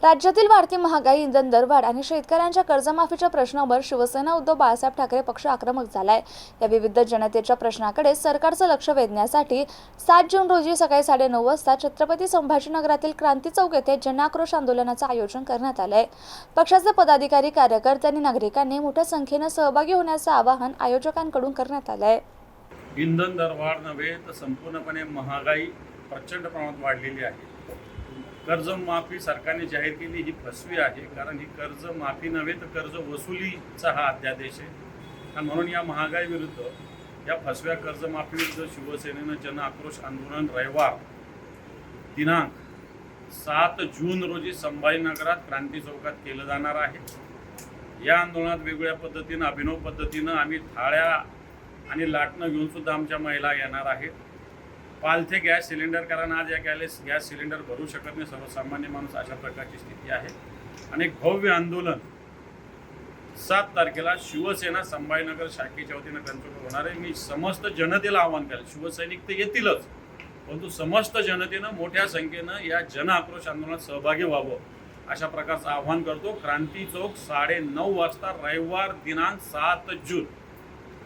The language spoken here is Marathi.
राज्यातील वाढती महागाई, इंधन दरवाढ आणि शेतकऱ्यांच्या कर्जमाफीच्या प्रश्नावर शिवसेना उद्धव बाळासाहेब ठाकरे पक्ष आक्रमक झालाय। या विविध जनतेच्या प्रश्नाकडे सरकारचं लक्ष वेधण्यासाठी 7 जून रोजी सकाळी 9:30 वाजता छत्रपती संभाजीनगरातील क्रांती चौक येथे जनआक्रोश आंदोलनाचं आयोजन करण्यात आलंय। पक्षाचे पदाधिकारी, कार्यकर्ते आणि नागरिकांनी मोठ्या संख्येने सहभागी होण्याचं आवाहन आयोजकांकडून करण्यात आलंय। इंधन दरवाढ नव्हे तर संपूर्णपणे महागाई प्रचंड प्रमाणात वाढलेली आहे। कर्जमाफी सरकारने जाहीर केली ही फसवी आहे, कारण ही कर्जमाफी नव्हे तर कर्ज वसुलीचा हा अध्यादेश आहे। आणि म्हणून या महागाई विरुद्ध, या फसव्या कर्जमाफी विरुद्ध शिवसेनेनं जन आक्रोश आंदोलन रविवार दिनांक 7 जून रोजी संभाजीनगरात क्रांती चौकात केलं जाणार आहे। या आंदोलनात वेगवेगळ्या पद्धतीनं, अभिनव पद्धतीनं आम्ही थाळ्या आणि लाटणं घेऊन सुद्धा आमच्या महिला येणार आहेत। पालथे गॅस सिलेंडर, कारण आज या गॅस सिलेंडर भरू शकत नाही सर्वसामान्य माणूस, अशा प्रकारची स्थिती आहे। आणि एक भव्य आंदोलन 7 तारखेला शिवसेना संभाजीनगर शाखेच्या वतीनं कंट्रोल होणार आहे। मी समस्त जनतेला आवाहन करेल, शिवसैनिक तर येतीलच, परंतु समस्त जनतेनं मोठ्या संख्येनं या जन आक्रोश आंदोलनात सहभागी व्हावं, अशा प्रकारचं आवाहन करतो। क्रांती चौक 9:30 वाजता रविवार दिनांक 7 जून।